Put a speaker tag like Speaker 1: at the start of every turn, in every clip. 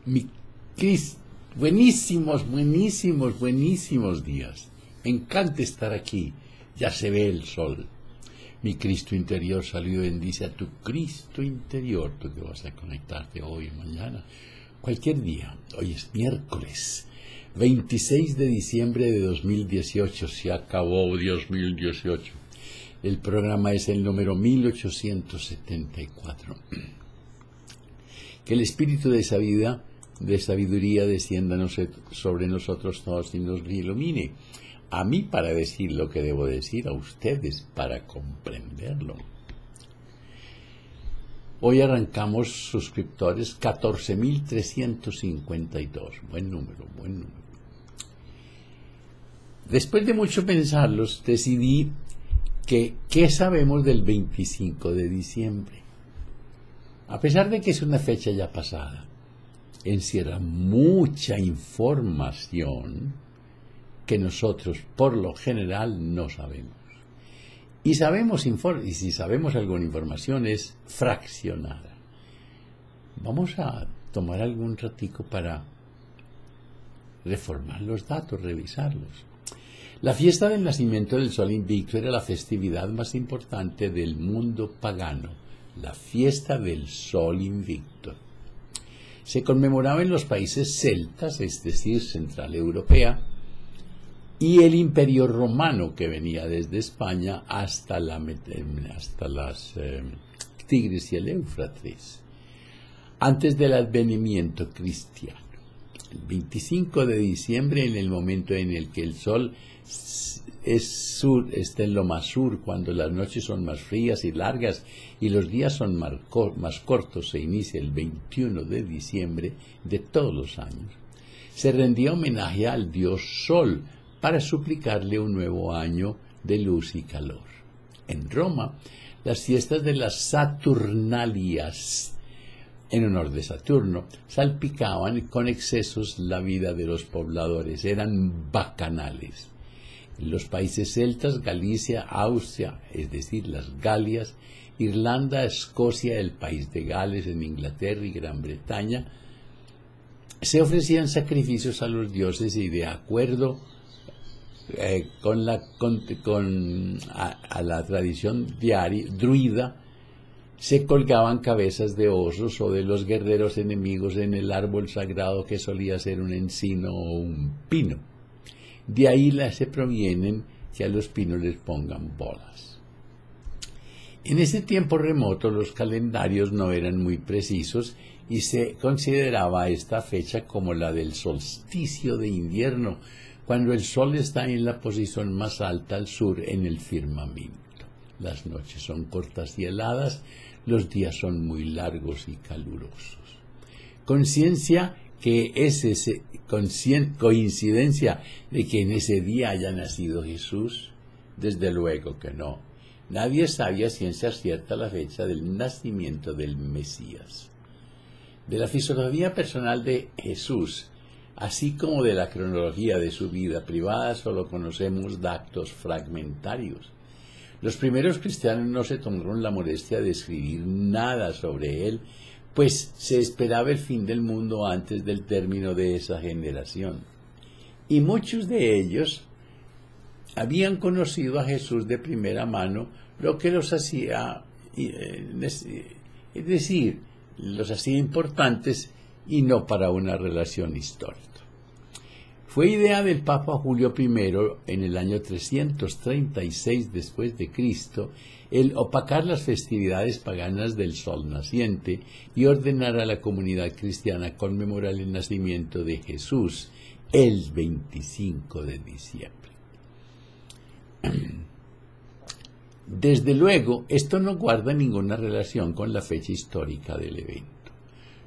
Speaker 1: Mi Cris, buenísimos días. Me encanta estar aquí. Ya se ve el sol. Mi Cristo interior salió y bendice a tu Cristo interior. Tú que vas a conectarte hoy o mañana. Cualquier día. Hoy es miércoles 26 de diciembre de 2018. Se acabó 2018. El programa es el número 1874. Que el espíritu de sabiduría descienda sobre nosotros todos y nos ilumine. A mí para decir lo que debo decir, a ustedes para comprenderlo. Hoy arrancamos suscriptores 14.352. Buen número. Después de mucho pensarlos, decidí que ¿qué sabemos del 25 de diciembre? A pesar de que es una fecha ya pasada, encierra mucha información que nosotros por lo general no sabemos. Y si sabemos alguna información es fraccionada. Vamos a tomar algún ratico para reformar los datos, revisarlos. La fiesta del nacimiento del Sol Invicto era la festividad más importante del mundo pagano, la fiesta del Sol Invicto. Se conmemoraba en los países celtas, es decir, central europea, y el Imperio Romano, que venía desde España hasta las Tigris y el Éufrates, antes del advenimiento cristiano. El 25 de diciembre, en el momento en el que el Sol está en lo más sur, cuando las noches son más frías y largas y los días son más cortos, se inicia el 21 de diciembre de todos los años. Se rendía homenaje al dios Sol para suplicarle un nuevo año de luz y calor. En Roma, las fiestas de las Saturnalias, en honor de Saturno, salpicaban con excesos la vida de los pobladores, eran bacanales. En los países celtas, Galicia, Austria, es decir, las Galias, Irlanda, Escocia, el país de Gales, en Inglaterra y Gran Bretaña, se ofrecían sacrificios a los dioses y de acuerdo a la tradición druida, se colgaban cabezas de osos o de los guerreros enemigos en el árbol sagrado que solía ser un encino o un pino. De ahí se provienen que a los pinos les pongan bolas. En ese tiempo remoto los calendarios no eran muy precisos y se consideraba esta fecha como la del solsticio de invierno, cuando el sol está en la posición más alta al sur en el firmamento. Las noches son cortas y heladas, los días son muy largos y calurosos. Coincidencia de que en ese día haya nacido Jesús, desde luego que no. Nadie sabía a ciencia cierta la fecha del nacimiento del Mesías. De la fisonomía personal de Jesús, así como de la cronología de su vida privada, solo conocemos datos fragmentarios. Los primeros cristianos no se tomaron la molestia de escribir nada sobre él, pues se esperaba el fin del mundo antes del término de esa generación. Y muchos de ellos habían conocido a Jesús de primera mano, lo que los hacía, los hacía importantes y no para una relación histórica. Fue idea del Papa Julio I en el año 336 después de Cristo el opacar las festividades paganas del sol naciente y ordenar a la comunidad cristiana conmemorar el nacimiento de Jesús el 25 de diciembre. Desde luego, esto no guarda ninguna relación con la fecha histórica del evento.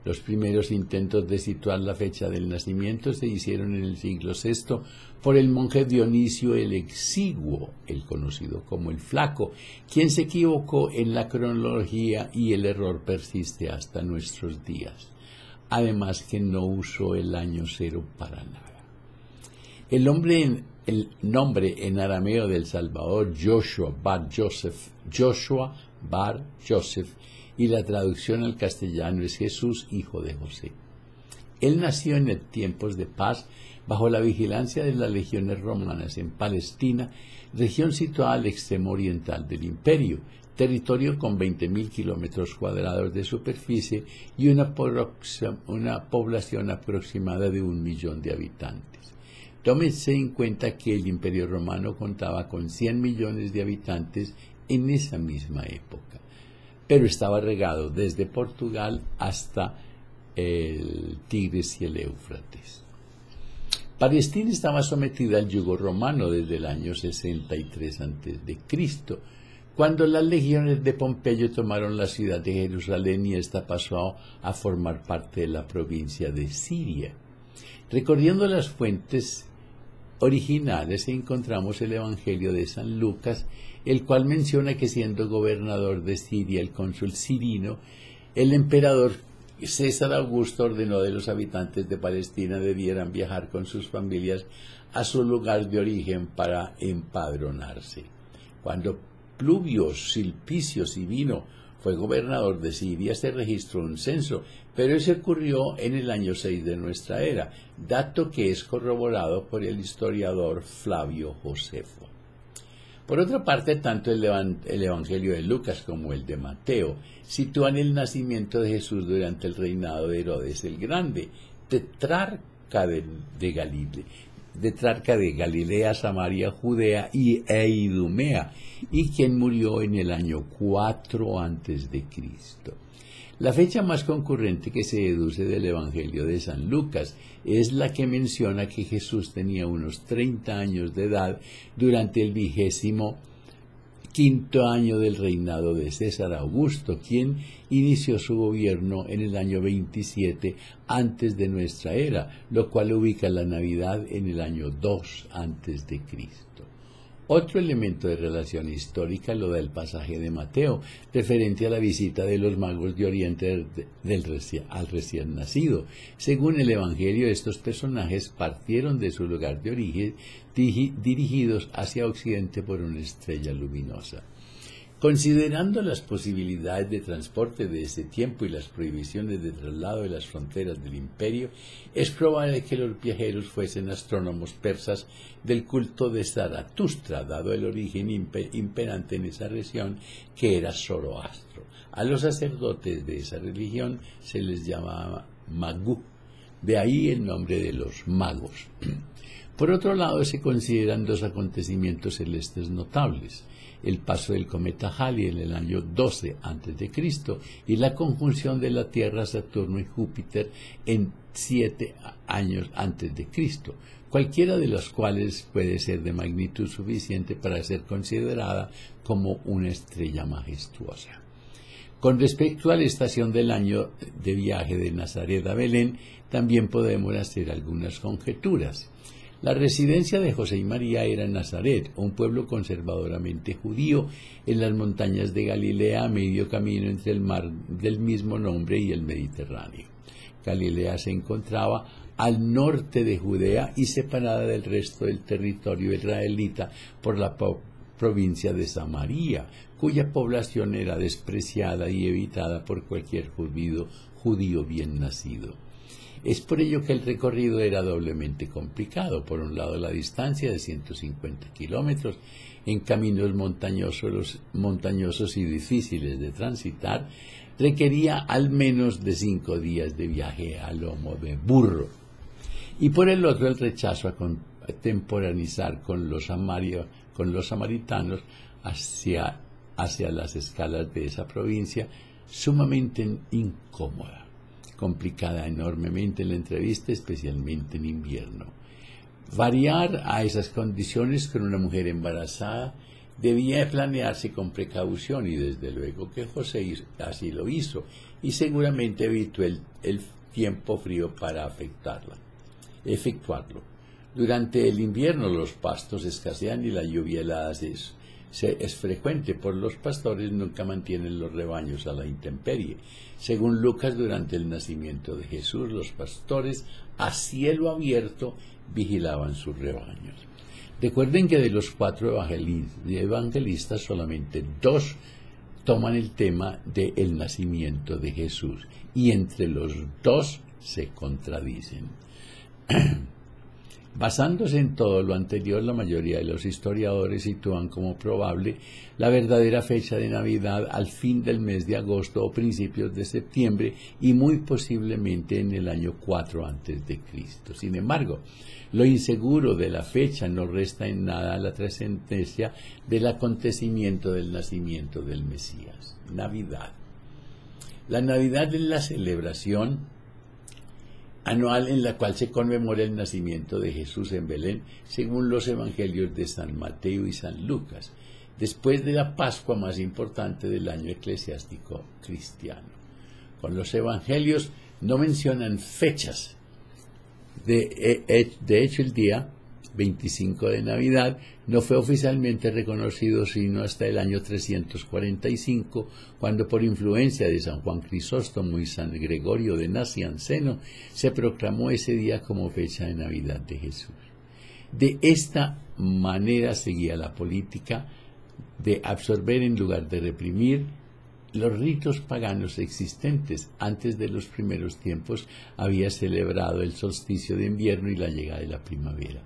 Speaker 1: Los primeros intentos de situar la fecha del nacimiento se hicieron en el siglo VI por el monje Dionisio el Exiguo, el conocido como el Flaco, quien se equivocó en la cronología y el error persiste hasta nuestros días. Además que no usó el año cero para nada. El nombre en arameo del Salvador, Joshua Bar Joseph, y la traducción al castellano es Jesús, hijo de José. Él nació en tiempos de paz, bajo la vigilancia de las legiones romanas en Palestina, región situada al extremo oriental del imperio, territorio con 20.000 kilómetros cuadrados de superficie y una población aproximada de 1 millón de habitantes. Tómese en cuenta que el Imperio Romano contaba con 100 millones de habitantes en esa misma época, pero estaba regado desde Portugal hasta el Tigris y el Éufrates. Palestina estaba sometida al yugo romano desde el año 63 a.C., cuando las legiones de Pompeyo tomaron la ciudad de Jerusalén y ésta pasó a formar parte de la provincia de Siria. Recorriendo las fuentes originales encontramos el Evangelio de San Lucas, el cual menciona que siendo gobernador de Siria el cónsul Cirino, el emperador César Augusto ordenó de los habitantes de Palestina debieran viajar con sus familias a su lugar de origen para empadronarse. Cuando Pluvio Sulpicio Sibino fue gobernador de Siria, se registró un censo, pero ese ocurrió en el año 6 de nuestra era, dato que es corroborado por el historiador Flavio Josefo. Por otra parte, tanto el Evangelio de Lucas como el de Mateo sitúan el nacimiento de Jesús durante el reinado de Herodes el Grande, tetrarca de Galilea, Samaria, Judea e Idumea, y quien murió en el año 4 a.C. La fecha más concurrente que se deduce del Evangelio de San Lucas es la que menciona que Jesús tenía unos 30 años de edad durante el 25º año del reinado de César Augusto, quien inició su gobierno en el año 27 antes de nuestra era, lo cual ubica la Navidad en el año 2 antes de Cristo. Otro elemento de relación histórica lo da el pasaje de Mateo, referente a la visita de los magos de Oriente al recién nacido. Según el Evangelio, estos personajes partieron de su lugar de origen dirigidos hacia Occidente por una estrella luminosa. Considerando las posibilidades de transporte de ese tiempo y las prohibiciones de traslado de las fronteras del imperio, es probable que los viajeros fuesen astrónomos persas del culto de Zaratustra, dado el origen imperante en esa región, que era Zoroastro. A los sacerdotes de esa religión se les llamaba magú, de ahí el nombre de los magos. Por otro lado, se consideran dos acontecimientos celestes notables: el paso del cometa Halley en el año 12 a.C. y la conjunción de la Tierra, Saturno y Júpiter en 7 años antes de Cristo, cualquiera de las cuales puede ser de magnitud suficiente para ser considerada como una estrella majestuosa. Con respecto a la estación del año de viaje de Nazaret a Belén, también podemos hacer algunas conjeturas. La residencia de José y María era en Nazaret, un pueblo conservadoramente judío en las montañas de Galilea, a medio camino entre el mar del mismo nombre y el Mediterráneo. Galilea se encontraba al norte de Judea y separada del resto del territorio israelita por la provincia de Samaria, cuya población era despreciada y evitada por cualquier judío bien nacido. Es por ello que el recorrido era doblemente complicado. Por un lado, la distancia de 150 kilómetros en caminos montañosos y difíciles de transitar requería al menos de 5 días de viaje a lomo de burro. Y por el otro, el rechazo a contemporaneizar con los samaritanos hacia las escalas de esa provincia, sumamente incómoda, complicada enormemente la entrevista, especialmente en invierno. Variar a esas condiciones con una mujer embarazada debía planearse con precaución, y desde luego que José así lo hizo, y seguramente evitó el tiempo frío para efectuarlo. Durante el invierno los pastos escasean y la lluvia helada es frecuente, por los pastores nunca mantienen los rebaños a la intemperie. Según Lucas, durante el nacimiento de Jesús, los pastores a cielo abierto vigilaban sus rebaños. Recuerden que de los 4 evangelistas, solamente 2 toman el tema del nacimiento de Jesús, y entre los 2 se contradicen. Basándose en todo lo anterior, la mayoría de los historiadores sitúan como probable la verdadera fecha de Navidad al fin del mes de agosto o principios de septiembre y muy posiblemente en el año 4 a.C. Sin embargo, lo inseguro de la fecha no resta en nada a la trascendencia del acontecimiento del nacimiento del Mesías. Navidad. La Navidad es la celebración anual en la cual se conmemora el nacimiento de Jesús en Belén, según los evangelios de San Mateo y San Lucas, después de la Pascua más importante del año eclesiástico cristiano. Con los evangelios no mencionan fechas. De hecho, el día 25 de Navidad no fue oficialmente reconocido sino hasta el año 345, cuando por influencia de San Juan Crisóstomo y San Gregorio de Nacianceno se proclamó ese día como fecha de Navidad de Jesús. De esta manera seguía la política de absorber en lugar de reprimir los ritos paganos existentes. Antes de los primeros tiempos había celebrado el solsticio de invierno y la llegada de la primavera.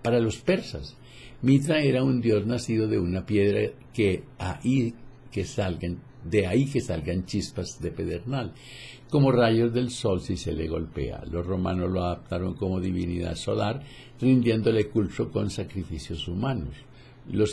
Speaker 1: Para los persas, Mitra era un dios nacido de una piedra de ahí que salgan chispas de pedernal, como rayos del sol si se le golpea. Los romanos lo adaptaron como divinidad solar, rindiéndole culto con sacrificios humanos. Los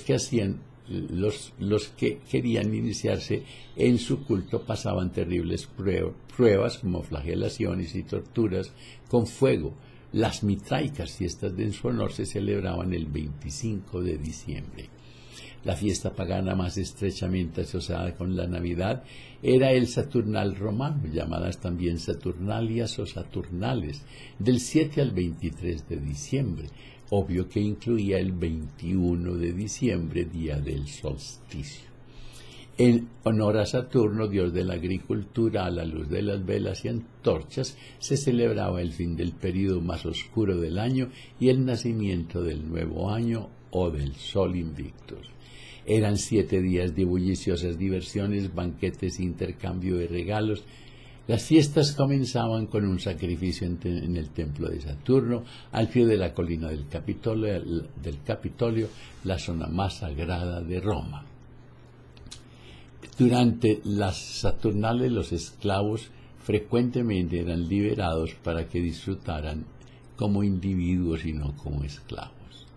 Speaker 1: que querían iniciarse en su culto pasaban terribles pruebas como flagelaciones y torturas con fuego. Las mitraicas, fiestas en su honor, se celebraban el 25 de diciembre. La fiesta pagana más estrechamente asociada con la Navidad era el Saturnal romano, llamadas también Saturnalias o Saturnales, del 7 al 23 de diciembre, obvio que incluía el 21 de diciembre, día del solsticio. En honor a Saturno, dios de la agricultura, a la luz de las velas y antorchas, se celebraba el fin del período más oscuro del año y el nacimiento del nuevo año o del sol invictus. Eran 7 días de bulliciosas diversiones, banquetes e intercambio de regalos. Las fiestas comenzaban con un sacrificio en el templo de Saturno, al pie de la colina del Capitolio, la zona más sagrada de Roma. Durante las Saturnales, los esclavos frecuentemente eran liberados para que disfrutaran como individuos y no como esclavos.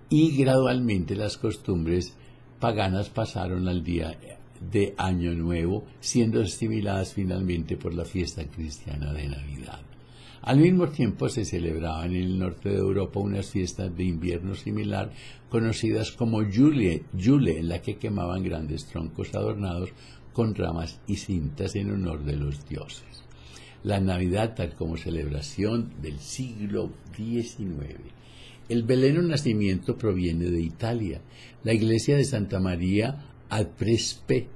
Speaker 1: Y gradualmente las costumbres paganas pasaron al día de Año Nuevo, siendo asimiladas finalmente por la fiesta cristiana de Navidad. Al mismo tiempo se celebraban en el norte de Europa unas fiestas de invierno similar, conocidas como Yule, en la que quemaban grandes troncos adornados con ramas y cintas en honor de los dioses. La Navidad tal como celebración del siglo XIX. El veleno nacimiento proviene de Italia. La iglesia de Santa María ad Prespe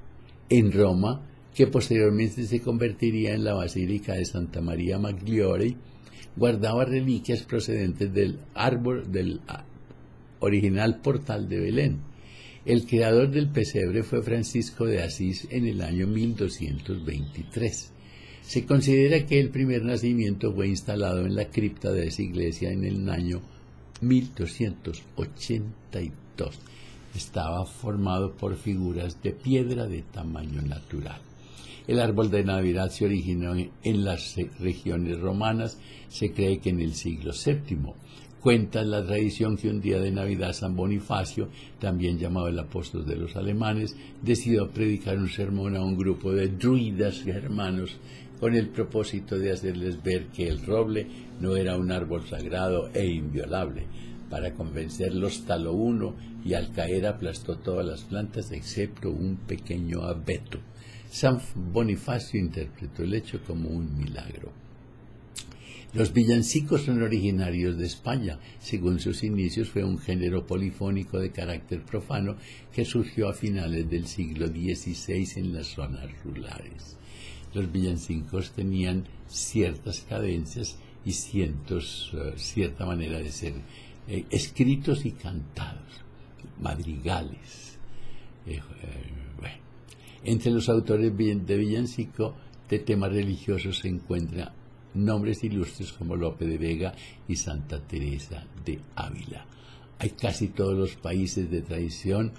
Speaker 1: en Roma, que posteriormente se convertiría en la Basílica de Santa María Maggiore, guardaba reliquias procedentes del árbol del original portal de Belén. El creador del pesebre fue Francisco de Asís en el año 1223. Se considera que el primer nacimiento fue instalado en la cripta de esa iglesia en el año 1282. Estaba formado por figuras de piedra de tamaño natural. El árbol de Navidad se originó en las regiones romanas, se cree que en el siglo VII. Cuenta la tradición que un día de Navidad San Bonifacio, también llamado el apóstol de los alemanes, decidió predicar un sermón a un grupo de druidas germanos con el propósito de hacerles ver que el roble no era un árbol sagrado e inviolable. Para convencerlos taló uno y al caer aplastó todas las plantas excepto un pequeño abeto. San Bonifacio interpretó el hecho como un milagro. Los villancicos son originarios de España. Según sus inicios fue un género polifónico de carácter profano que surgió a finales del siglo XVI en las zonas rurales. Los villancicos tenían ciertas cadencias y cierta manera de ser escritos y cantados, madrigales. Entre los autores de villancico de temas religiosos se encuentra nombres ilustres como Lope de Vega y Santa Teresa de Ávila. Hay casi todos los países de tradición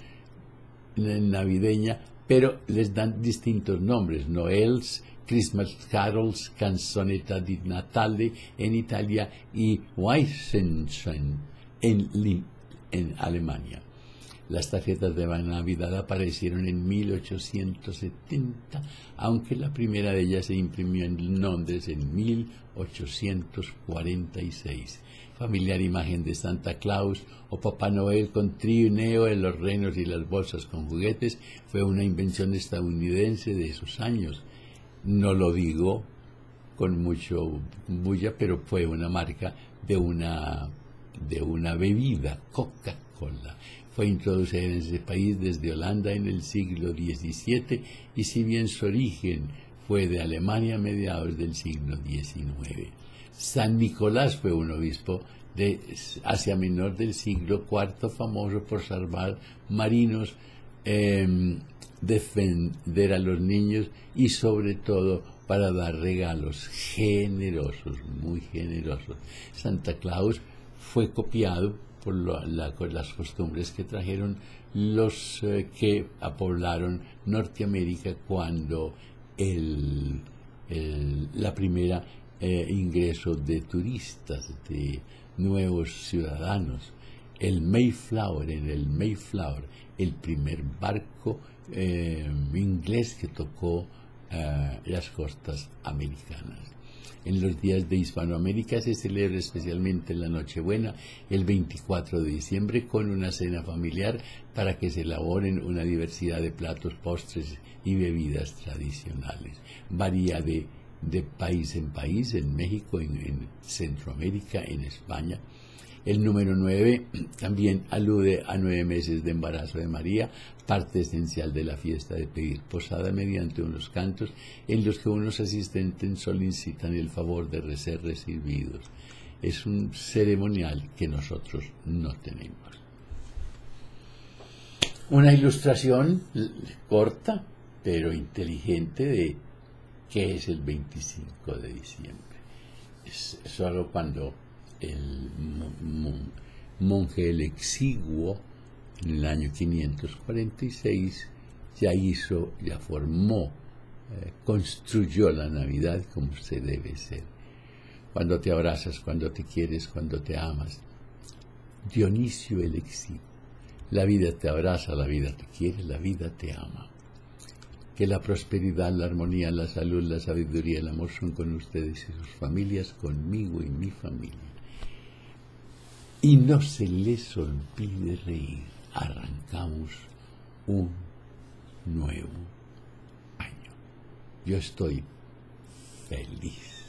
Speaker 1: navideña, pero les dan distintos nombres: Noels, Christmas Carols, Canzonetta di Natale en Italia y Weihnachten en Alemania. Las tarjetas de Navidad aparecieron en 1870, aunque la primera de ellas se imprimió en Londres en 1846. Familiar imagen de Santa Claus o Papá Noel con trineo en los renos y las bolsas con juguetes fue una invención estadounidense de esos años. No lo digo con mucho bulla, pero fue una marca de una bebida, Coca-Cola. Fue introducida en ese país desde Holanda en el siglo XVII y si bien su origen fue de Alemania a mediados del siglo XIX. San Nicolás fue un obispo de Asia Menor del siglo IV, famoso por salvar marinos, defender a los niños y sobre todo para dar regalos generosos, muy generosos. Santa Claus fue copiado por las costumbres que trajeron los que poblaron Norteamérica cuando la primera ingreso de turistas, de nuevos ciudadanos. En el Mayflower, el primer barco inglés que tocó las costas americanas. En los días de Hispanoamérica se celebra especialmente la Nochebuena, el 24 de diciembre, con una cena familiar para que se elaboren una diversidad de platos, postres y bebidas tradicionales. Varía de país en país, en México, en Centroamérica, en España. El número 9 también alude a 9 meses de embarazo de María, parte esencial de la fiesta de pedir posada mediante unos cantos en los que unos asistentes solicitan el favor de ser recibidos. Es un ceremonial que nosotros no tenemos. Una ilustración corta pero inteligente de qué es el 25 de diciembre. Es solo cuando el monje el Exiguo, en el año 546, ya formó, construyó la Navidad como se debe ser. Cuando te abrazas, cuando te quieres, cuando te amas. Dionisio el Exiguo. La vida te abraza, la vida te quiere, la vida te ama. Que la prosperidad, la armonía, la salud, la sabiduría, el amor son con ustedes y sus familias, conmigo y mi familia. Y no se les olvide reír. Arrancamos un nuevo año. Yo estoy feliz.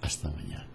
Speaker 1: Hasta mañana.